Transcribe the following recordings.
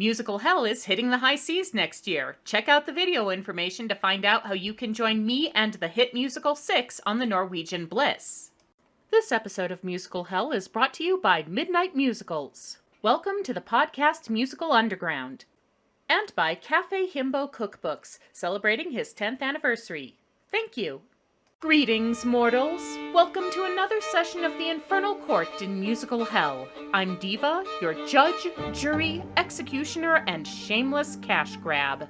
Musical Hell is hitting the high seas next year. Check out the video information to find out how you can join me and the hit musical 6 on the Norwegian Bliss. This episode of Musical Hell is brought to you by Midnight Musicals. Welcome to the podcast Musical Underground. And by Cafe Himbo Cookbooks, celebrating his 10th anniversary. Thank you. Greetings, mortals. Welcome to another session of the Infernal Court in Musical Hell. I'm Diva, your judge, jury, executioner, and shameless cash grab.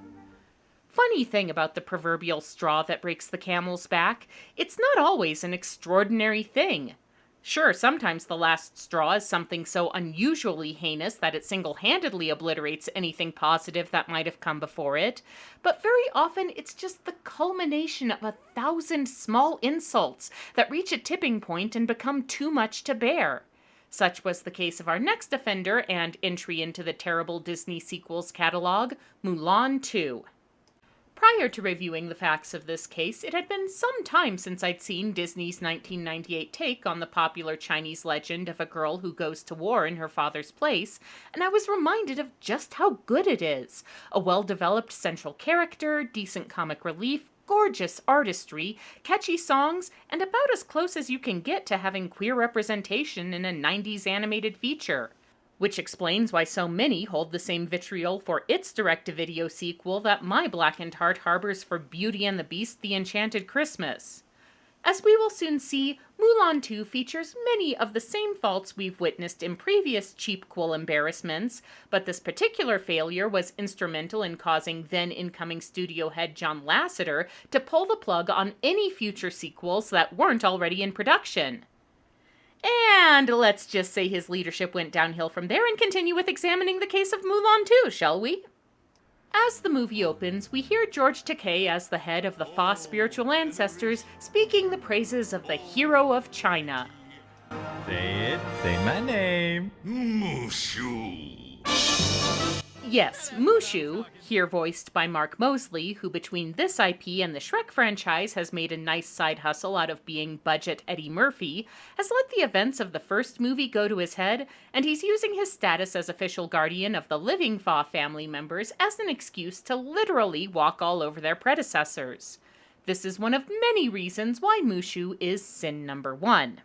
Funny thing about the proverbial straw that breaks the camel's back, it's not always an extraordinary thing. Sure, sometimes the last straw is something so unusually heinous that it single-handedly obliterates anything positive that might have come before it, but very often it's just the culmination of 1,000 small insults that reach a tipping point and become too much to bear. Such was the case of our next offender and entry into the terrible Disney sequels catalog, Mulan 2. Prior to reviewing the facts of this case, it had been some time since I'd seen Disney's 1998 take on the popular Chinese legend of a girl who goes to war in her father's place, and I was reminded of just how good it is. A well-developed central character, decent comic relief, gorgeous artistry, catchy songs, and about as close as you can get to having queer representation in a 90s animated feature. Which explains why so many hold the same vitriol for its direct-to-video sequel that my blackened heart harbors for Beauty and the Beast: The Enchanted Christmas. As we will soon see, Mulan 2 features many of the same faults we've witnessed in previous cheap-cool embarrassments, but this particular failure was instrumental in causing then-incoming studio head John Lasseter to pull the plug on any future sequels that weren't already in production. And let's just say his leadership went downhill from there and continue with examining the case of Mulan 2, shall we? As the movie opens, we hear George Takei as the head of the Fa spiritual ancestors speaking the praises of the hero of China. Say it. Say my name. Mushu. Yes, Mushu, here voiced by Mark Mosley, who between this IP and the Shrek franchise has made a nice side hustle out of being budget Eddie Murphy, has let the events of the first movie go to his head, and he's using his status as official guardian of the living Fa family members as an excuse to literally walk all over their predecessors. This is one of many reasons why Mushu is sin number 1.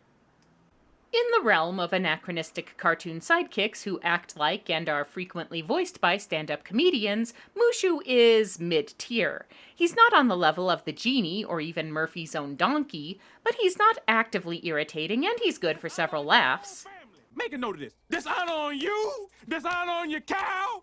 In the realm of anachronistic cartoon sidekicks who act like and are frequently voiced by stand-up comedians, Mushu is mid-tier. He's not on the level of the genie or even Murphy's own donkey, but he's not actively irritating and he's good for several laughs. Make a note of this. Dishonor on you, dishonor on your cow.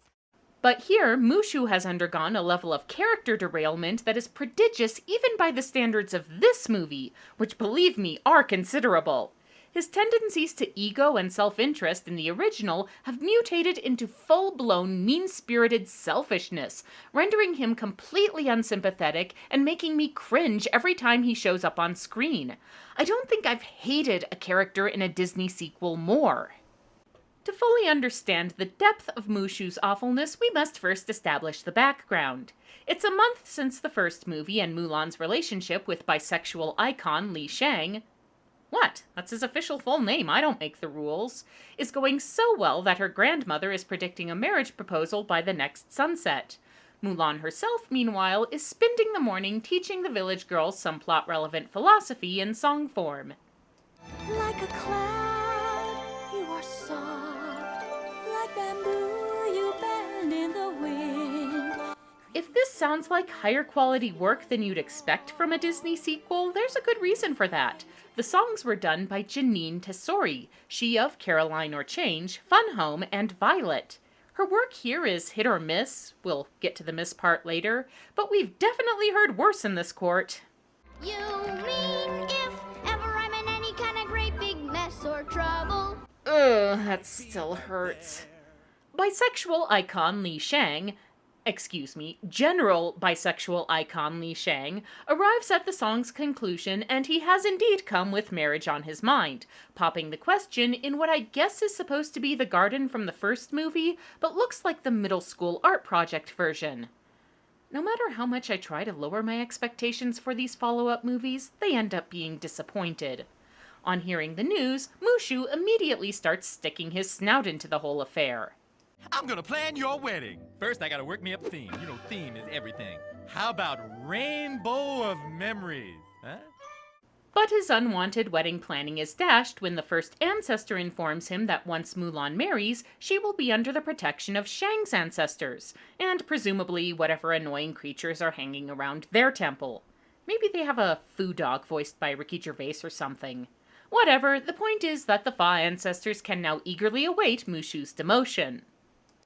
But here, Mushu has undergone a level of character derailment that is prodigious even by the standards of this movie, which, believe me, are considerable. His tendencies to ego and self-interest in the original have mutated into full-blown, mean-spirited selfishness, rendering him completely unsympathetic and making me cringe every time he shows up on screen. I don't think I've hated a character in a Disney sequel more. To fully understand the depth of Mushu's awfulness, we must first establish the background. It's a month since the first movie and Mulan's relationship with bisexual icon Li Shang— What? That's his official full name, I don't make the rules— is going so well that her grandmother is predicting a marriage proposal by the next sunset. Mulan herself, meanwhile, is spending the morning teaching the village girls some plot-relevant philosophy in song form. Like a cloud, you are soft. Like bamboo, you bend in the wind. If this sounds like higher quality work than you'd expect from a Disney sequel, there's a good reason for that. The songs were done by Janine Tesori, she of Caroline or Change, Fun Home, and Violet. Her work here is hit or miss, we'll get to the miss part later, but we've definitely heard worse in this court. You mean if ever I'm in any kind of great big mess or trouble? Ugh, that still hurts. Bisexual icon General bisexual icon Li Shang arrives at the song's conclusion, and he has indeed come with marriage on his mind, popping the question in what I guess is supposed to be the garden from the first movie, but looks like the middle school art project version. No matter how much I try to lower my expectations for these follow-up movies, they end up being disappointed. On hearing the news, Mushu immediately starts sticking his snout into the whole affair. I'm gonna plan your wedding. First, I gotta work me up theme. You know, theme is everything. How about Rainbow of Memories? Huh? But his unwanted wedding planning is dashed when the first ancestor informs him that once Mulan marries, she will be under the protection of Shang's ancestors, and presumably whatever annoying creatures are hanging around their temple. Maybe they have a foo dog voiced by Ricky Gervais or something. Whatever, the point is that the Fa ancestors can now eagerly await Mushu's demotion.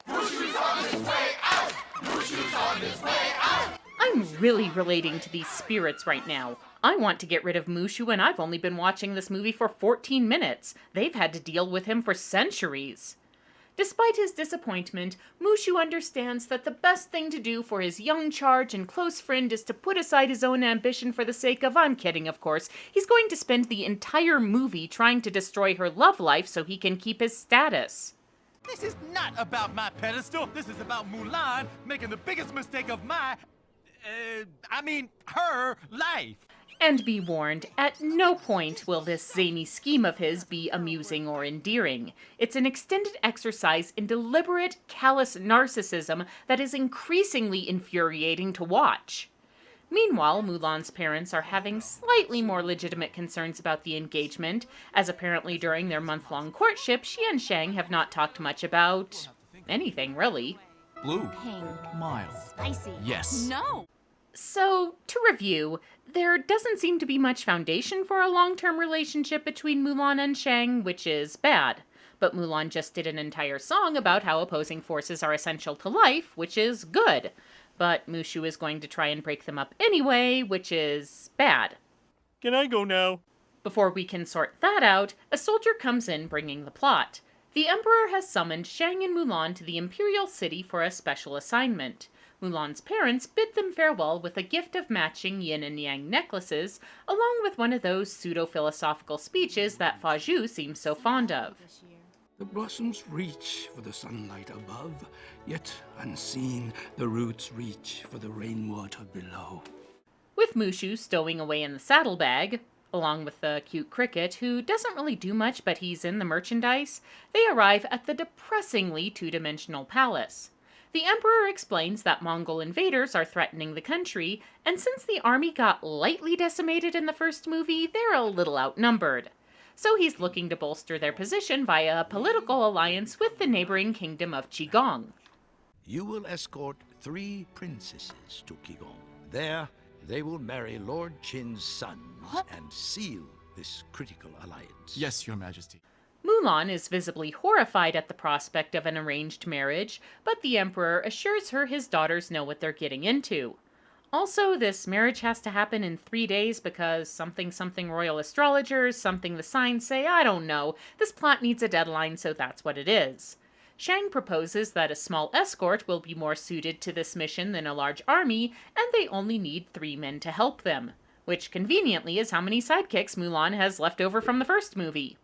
Mushu's on his way out! Mushu's on his way out! I'm really relating to these spirits right now. I want to get rid of Mushu, and I've only been watching this movie for 14 minutes. They've had to deal with him for centuries. Despite his disappointment, Mushu understands that the best thing to do for his young charge and close friend is to put aside his own ambition for the sake of, I'm kidding of course, he's going to spend the entire movie trying to destroy her love life so he can keep his status. This is not about my pedestal. This is about Mulan making the biggest mistake of her life. And be warned, at no point will this zany scheme of his be amusing or endearing. It's an extended exercise in deliberate, callous narcissism that is increasingly infuriating to watch. Meanwhile, Mulan's parents are having slightly more legitimate concerns about the engagement, as apparently during their month-long courtship, she and Shang have not talked much about anything, really. Blue. Pink. Mild. Spicy. Yes. No! So, to review, there doesn't seem to be much foundation for a long-term relationship between Mulan and Shang, which is bad. But Mulan just did an entire song about how opposing forces are essential to life, which is good. But Mushu is going to try and break them up anyway, which is bad. Can I go now? Before we can sort that out, a soldier comes in bringing the plot. The Emperor has summoned Shang and Mulan to the Imperial City for a special assignment. Mulan's parents bid them farewell with a gift of matching yin and yang necklaces, along with one of those pseudo-philosophical speeches that Fa Zhu seems so fond of. The blossoms reach for the sunlight above, yet unseen the roots reach for the rainwater below. With Mushu stowing away in the saddlebag, along with the cute cricket, who doesn't really do much but he's in the merchandise, they arrive at the depressingly two-dimensional palace. The Emperor explains that Mongol invaders are threatening the country, and since the army got lightly decimated in the first movie, they're a little outnumbered. So he's looking to bolster their position via a political alliance with the neighboring kingdom of Qigong. You will escort 3 princesses to Qigong. There, they will marry Lord Qin's sons and seal this critical alliance. Yes, Your Majesty. Mulan is visibly horrified at the prospect of an arranged marriage, but the Emperor assures her his daughters know what they're getting into. Also, this marriage has to happen in 3 days because something royal astrologers, something the signs say, I don't know. This plot needs a deadline, so that's what it is. Shang proposes that a small escort will be more suited to this mission than a large army, and they only need 3 men to help them. Which conveniently is how many sidekicks Mulan has left over from the first movie.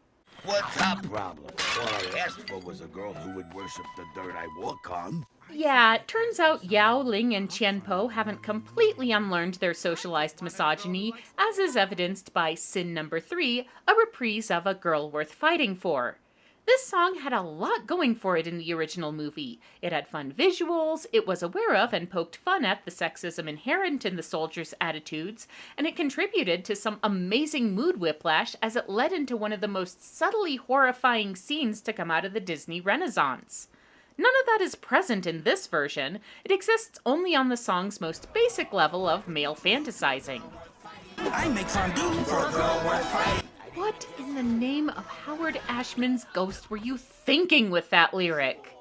What's our problem? All I asked for was a girl who would worship the dirt I walk on. Yeah, it turns out Yao, Ling, and Qianpo haven't completely unlearned their socialized misogyny, as is evidenced by Sin Number 3, a reprise of A Girl Worth Fighting For. This song had a lot going for it in the original movie. It had fun visuals, it was aware of and poked fun at the sexism inherent in the soldiers' attitudes, and it contributed to some amazing mood whiplash as it led into one of the most subtly horrifying scenes to come out of the Disney Renaissance. None of that is present in this version. It exists only on the song's most basic level of male fantasizing. I make fondue for a girl worth fighting. What in the name of Howard Ashman's Ghost were you thinking with that lyric?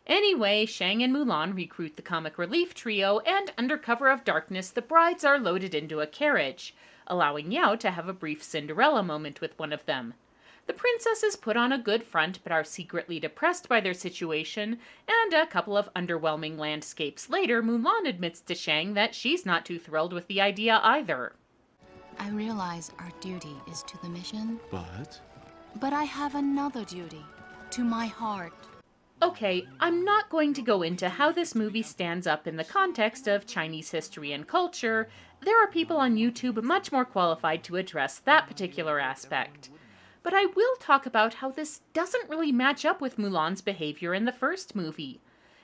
Anyway, Shang and Mulan recruit the comic relief trio, and under cover of darkness, the brides are loaded into a carriage, allowing Yao to have a brief Cinderella moment with one of them. The princesses put on a good front but are secretly depressed by their situation, and a couple of underwhelming landscapes later, Mulan admits to Shang that she's not too thrilled with the idea either. I realize our duty is to the mission, But but I have another duty, to my heart. Okay, I'm not going to go into how this movie stands up in the context of Chinese history and culture. There are people on YouTube much more qualified to address that particular aspect. but I will talk about how this doesn't really match up with Mulan's behavior in the first movie.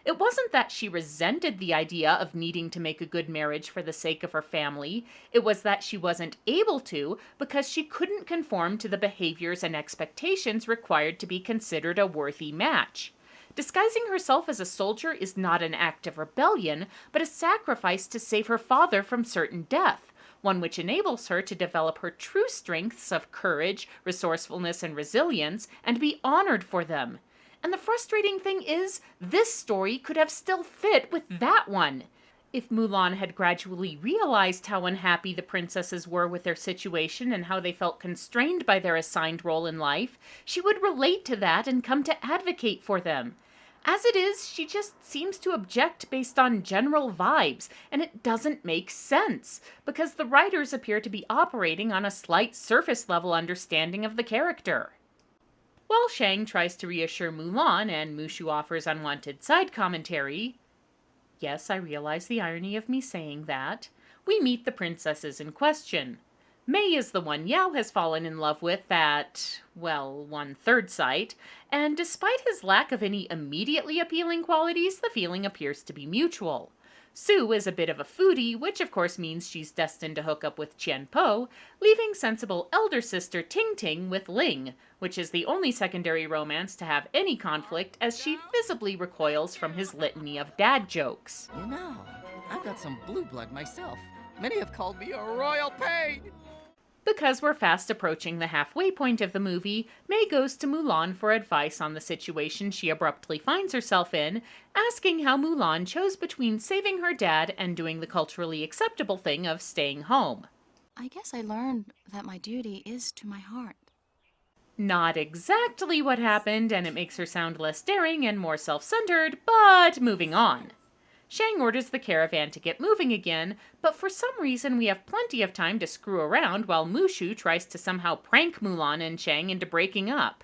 It wasn't that she resented the idea of needing to make a good marriage for the sake of her family. It was that she wasn't able to because she couldn't conform to the behaviors and expectations required to be considered a worthy match. Disguising herself as a soldier is not an act of rebellion, but a sacrifice to save her father from certain death, one which enables her to develop her true strengths of courage, resourcefulness, and resilience, and be honored for them. And the frustrating thing is, this story could have still fit with that one. If Mulan had gradually realized how unhappy the princesses were with their situation and how they felt constrained by their assigned role in life, she would relate to that and come to advocate for them. As it is, she just seems to object based on general vibes, and it doesn't make sense, because the writers appear to be operating on a slight surface-level understanding of the character. While Shang tries to reassure Mulan and Mushu offers unwanted side commentary, yes, I realize the irony of me saying that, we meet the princesses in question. Mei is the one Yao has fallen in love with at, well, one-third sight, and despite his lack of any immediately appealing qualities, the feeling appears to be mutual. Su is a bit of a foodie, which of course means she's destined to hook up with Qianpo, leaving sensible elder sister Ting Ting with Ling, which is the only secondary romance to have any conflict as she visibly recoils from his litany of dad jokes. You know, I've got some blue blood myself. Many have called me a royal pain. Because we're fast approaching the halfway point of the movie, Mei goes to Mulan for advice on the situation she abruptly finds herself in, asking how Mulan chose between saving her dad and doing the culturally acceptable thing of staying home. I guess I learned that my duty is to my heart. Not exactly what happened, and it makes her sound less daring and more self-centered, but moving on. Shang orders the caravan to get moving again, but for some reason we have plenty of time to screw around while Mushu tries to somehow prank Mulan and Shang into breaking up.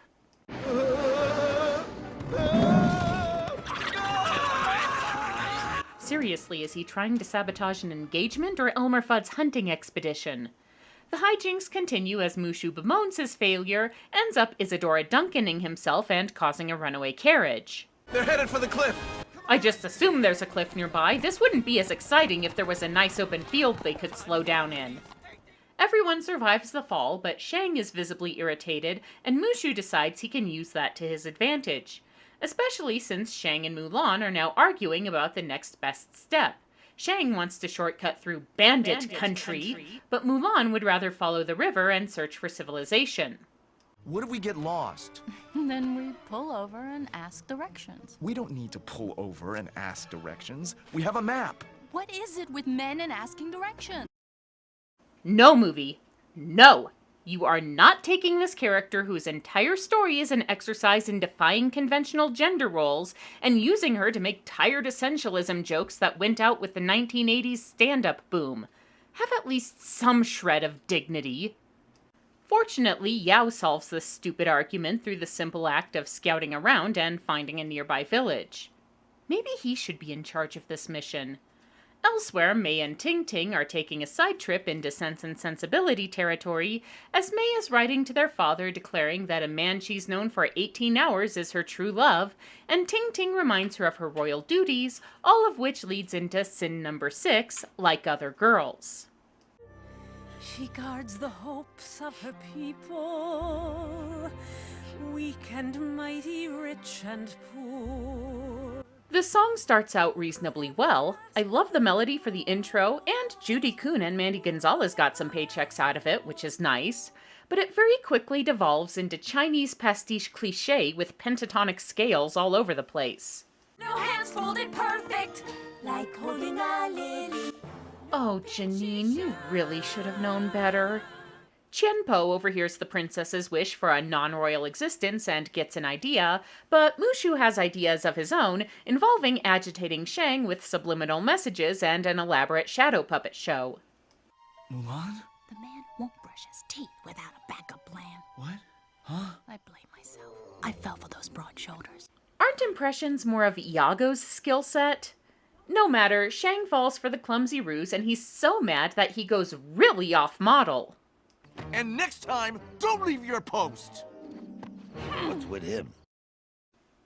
Seriously, is he trying to sabotage an engagement or Elmer Fudd's hunting expedition? The hijinks continue as Mushu bemoans his failure, ends up Isadora Duncaning himself and causing a runaway carriage. They're headed for the cliff. I just assume there's a cliff nearby. This wouldn't be as exciting if there was a nice open field they could slow down in. Everyone survives the fall, but Shang is visibly irritated, and Mushu decides he can use that to his advantage. Especially since Shang and Mulan are now arguing about the next best step. Shang wants to shortcut through Bandit country, but Mulan would rather follow the river and search for civilization. What if we get lost? Then we pull over and ask directions. We don't need to pull over and ask directions. We have a map. What is it with men and asking directions? No, movie. No. You are not taking this character whose entire story is an exercise in defying conventional gender roles and using her to make tired essentialism jokes that went out with the 1980s stand-up boom. Have at least some shred of dignity. Fortunately, Yao solves this stupid argument through the simple act of scouting around and finding a nearby village. Maybe he should be in charge of this mission. Elsewhere, Mei and Ting Ting are taking a side trip into Sense and Sensibility territory, as Mei is writing to their father declaring that a man she's known for 18 hours is her true love, and Ting Ting reminds her of her royal duties, all of which leads into sin number 6, like other girls. She guards the hopes of her people, weak and mighty, rich and poor. The song starts out reasonably well. I love the melody for the intro, and Judy Kuhn and Mandy Gonzalez got some paychecks out of it, which is nice. But it very quickly devolves into Chinese pastiche cliché with pentatonic scales all over the place. No hands folded perfect, like holding a lily. Oh, Janine, you really should have known better. Qianpo overhears the princess's wish for a non-royal existence and gets an idea, but Mushu has ideas of his own, involving agitating Shang with subliminal messages and an elaborate shadow puppet show. Mulan? The man won't brush his teeth without a backup plan. What? Huh? I blame myself. I fell for those broad shoulders. Aren't impressions more of Iago's skill set? No matter, Shang falls for the clumsy ruse, and he's so mad that he goes really off-model. And next time, don't leave your post. What's with him?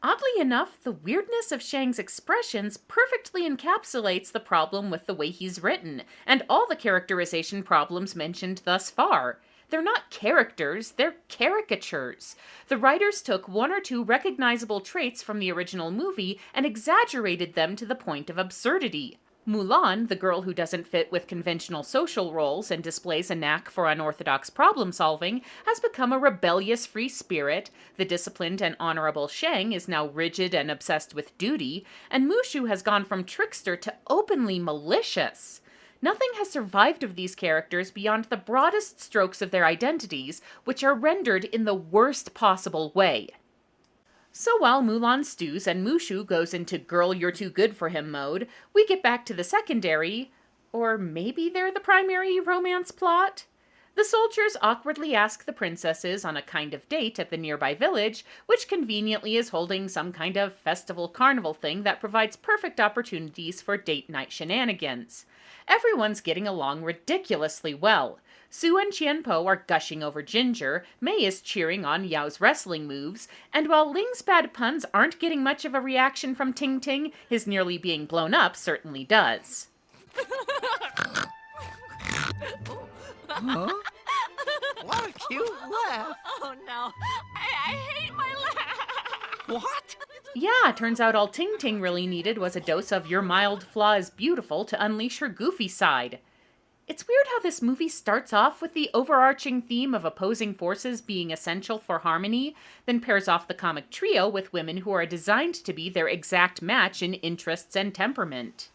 Oddly enough, the weirdness of Shang's expressions perfectly encapsulates the problem with the way he's written, and all the characterization problems mentioned thus far. They're not characters, they're caricatures. The writers took one or two recognizable traits from the original movie and exaggerated them to the point of absurdity. Mulan, the girl who doesn't fit with conventional social roles and displays a knack for unorthodox problem-solving, has become a rebellious free spirit, the disciplined and honorable Shang is now rigid and obsessed with duty, and Mushu has gone from trickster to openly malicious. Nothing has survived of these characters beyond the broadest strokes of their identities, which are rendered in the worst possible way. So while Mulan stews and Mushu goes into girl you're too good for him mode, we get back to the secondary, or maybe they're the primary romance plot? The soldiers awkwardly ask the princesses on a kind of date at the nearby village, which conveniently is holding some kind of festival carnival thing that provides perfect opportunities for date night shenanigans. Everyone's getting along ridiculously well. Sue and Qianpo are gushing over Ginger, Mei is cheering on Yao's wrestling moves, and while Ling's bad puns aren't getting much of a reaction from Ting Ting, his nearly being blown up certainly does. Huh? What a cute laugh. Oh no, I hate my laugh. What? Yeah, turns out all Ting Ting really needed was a dose of your mild flaw is beautiful to unleash her goofy side. It's weird how this movie starts off with the overarching theme of opposing forces being essential for harmony, then pairs off the comic trio with women who are designed to be their exact match in interests and temperament.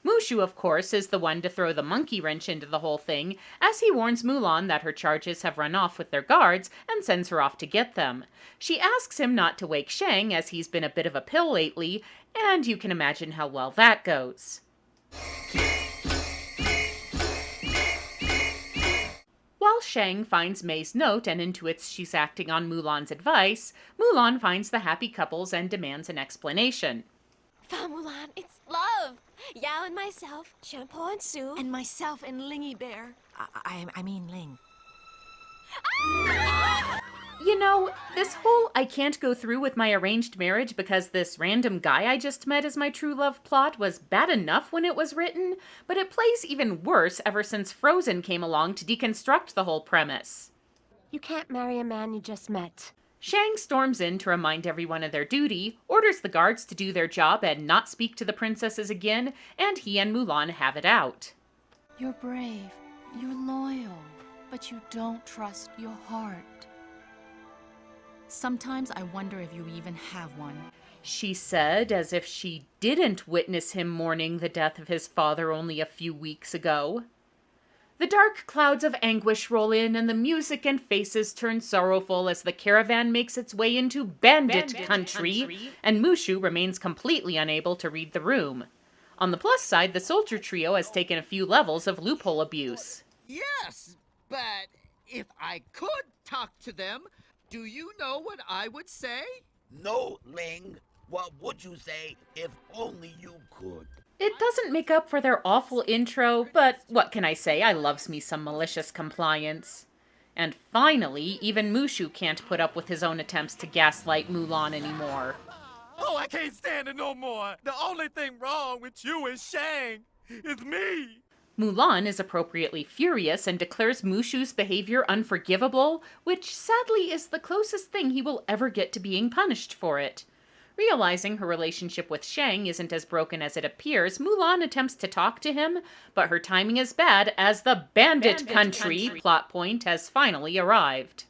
Mushu, of course, is the one to throw the monkey wrench into the whole thing, as he warns Mulan that her charges have run off with their guards and sends her off to get them. She asks him not to wake Shang, as he's been a bit of a pill lately, and you can imagine how well that goes. While Shang finds Mei's note and intuits she's acting on Mulan's advice, Mulan finds the happy couples and demands an explanation. Fa Mulan, it's love. Yao and myself, Qianpo and Sue. And myself and Lingy Bear. I mean Ling. You know, this whole I can't go through with my arranged marriage because this random guy I just met is my true love plot was bad enough when it was written, but it plays even worse ever since Frozen came along to deconstruct the whole premise. You can't marry a man you just met. Shang storms in to remind everyone of their duty, orders the guards to do their job and not speak to the princesses again, and he and Mulan have it out. You're brave, you're loyal, but you don't trust your heart. Sometimes I wonder if you even have one. She said, as if she didn't witness him mourning the death of his father only a few weeks ago. The dark clouds of anguish roll in, and the music and faces turn sorrowful as the caravan makes its way into Bandit Country, and Mushu remains completely unable to read the room. On the plus side, the soldier trio has taken a few levels of loophole abuse. Yes, but if I could talk to them, do you know what I would say? No, Ling. What would you say if only you could? It doesn't make up for their awful intro, but what can I say? I loves me some malicious compliance. And finally, even Mushu can't put up with his own attempts to gaslight Mulan anymore. Oh, I can't stand it no more. The only thing wrong with you and Shang is me. Mulan is appropriately furious and declares Mushu's behavior unforgivable, which sadly is the closest thing he will ever get to being punished for it. Realizing her relationship with Shang isn't as broken as it appears, Mulan attempts to talk to him, but her timing is bad as the Bandit Country plot point has finally arrived.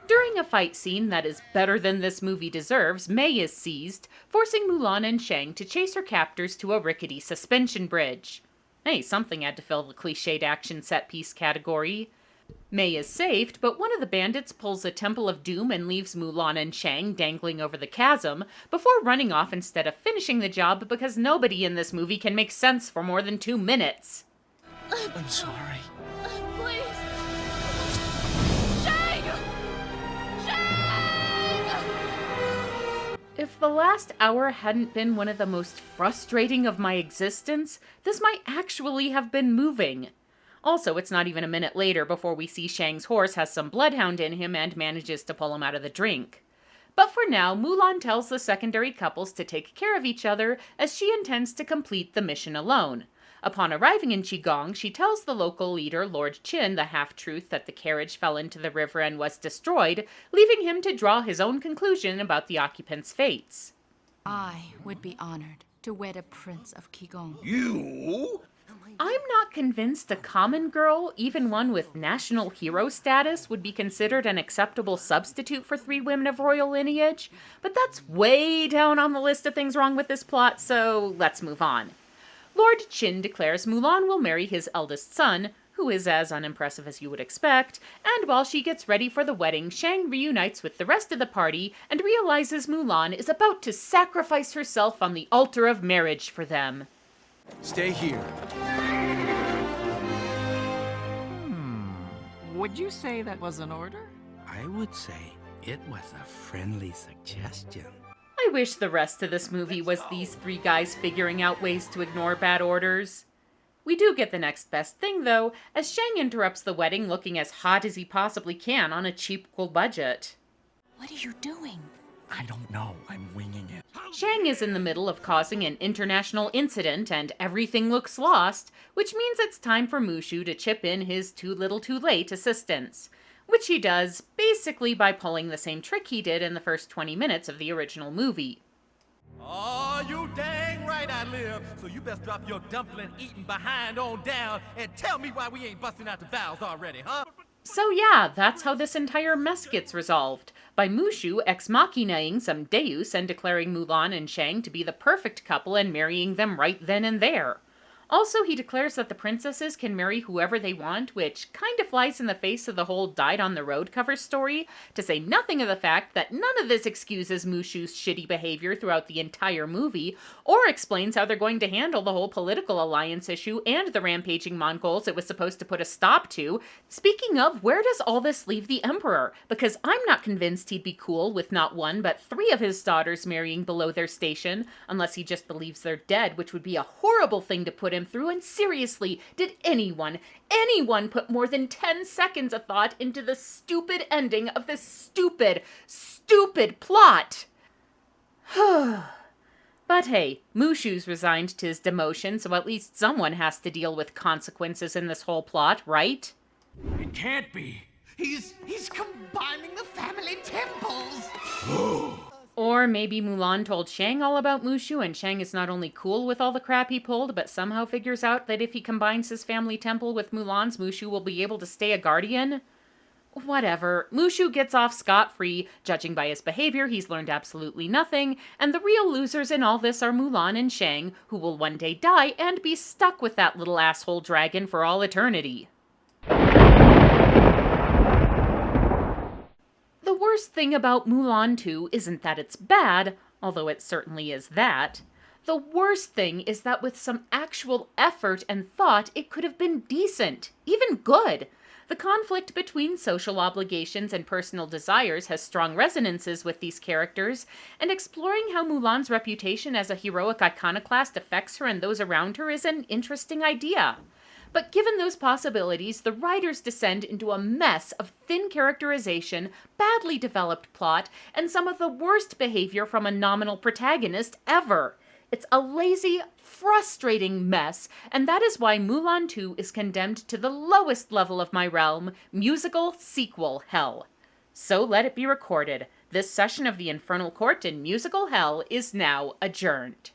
During a fight scene that is better than this movie deserves, Mei is seized, forcing Mulan and Shang to chase her captors to a rickety suspension bridge. Hey, something had to fill the cliched action set piece category. Mei is saved, but one of the bandits pulls a Temple of Doom and leaves Mulan and Shang dangling over the chasm, before running off instead of finishing the job because nobody in this movie can make sense for more than 2 minutes. I'm sorry. Please. Shang! Shang! If the last hour hadn't been one of the most frustrating of my existence, this might actually have been moving. Also, it's not even a minute later before we see Shang's horse has some bloodhound in him and manages to pull him out of the drink. But for now, Mulan tells the secondary couples to take care of each other as she intends to complete the mission alone. Upon arriving in Qigong, she tells the local leader, Lord Qin, the half-truth that the carriage fell into the river and was destroyed, leaving him to draw his own conclusion about the occupants' fates. I would be honored to wed a prince of Qigong. You? I'm not convinced a common girl, even one with national hero status, would be considered an acceptable substitute for 3 women of royal lineage, but that's way down on the list of things wrong with this plot, so let's move on. Lord Qin declares Mulan will marry his eldest son, who is as unimpressive as you would expect, and while she gets ready for the wedding, Shang reunites with the rest of the party and realizes Mulan is about to sacrifice herself on the altar of marriage for them. Stay here. Would you say that was an order? I would say it was a friendly suggestion. I wish the rest of this movie was these 3 guys figuring out ways to ignore bad orders. We do get the next best thing, though, as Shang interrupts the wedding looking as hot as he possibly can on a cheap, cool budget. What are you doing? I don't know. I'm winging it. Shang is in the middle of causing an international incident and everything looks lost, which means it's time for Mushu to chip in his too little too late assistance, which he does basically by pulling the same trick he did in the first 20 minutes of the original movie. Oh, you dang right I live. So you best drop your dumpling eating behind on down and tell me why we ain't busting out the valves already, huh? So yeah, that's how this entire mess gets resolved, by Mushu ex-machinaing some deus and declaring Mulan and Shang to be the perfect couple and marrying them right then and there. Also, he declares that the princesses can marry whoever they want, which kind of flies in the face of the whole died-on-the-road cover story, to say nothing of the fact that none of this excuses Mushu's shitty behavior throughout the entire movie, or explains how they're going to handle the whole political alliance issue and the rampaging Mongols it was supposed to put a stop to. Speaking of, where does all this leave the Emperor? Because I'm not convinced he'd be cool with not 1 but 3 of his daughters marrying below their station, unless he just believes they're dead, which would be a horrible thing to put him through. And seriously, did anyone put more than 10 seconds of thought into the stupid ending of this stupid plot? But hey, Mushu's resigned to his demotion, so at least someone has to deal with consequences in this whole plot, right? It can't be. He's combining the family temples. Or maybe Mulan told Shang all about Mushu, and Shang is not only cool with all the crap he pulled, but somehow figures out that if he combines his family temple with Mulan's, Mushu will be able to stay a guardian? Whatever. Mushu gets off scot-free. Judging by his behavior, he's learned absolutely nothing, and the real losers in all this are Mulan and Shang, who will one day die and be stuck with that little asshole dragon for all eternity. The worst thing about Mulan 2 isn't that it's bad, although it certainly is that. The worst thing is that with some actual effort and thought, it could have been decent, even good. The conflict between social obligations and personal desires has strong resonances with these characters, and exploring how Mulan's reputation as a heroic iconoclast affects her and those around her is an interesting idea. But given those possibilities, the writers descend into a mess of thin characterization, badly developed plot, and some of the worst behavior from a nominal protagonist ever. It's a lazy, frustrating mess, and that is why Mulan 2 is condemned to the lowest level of my realm, musical sequel hell. So let it be recorded. This session of the Infernal Court in musical hell is now adjourned.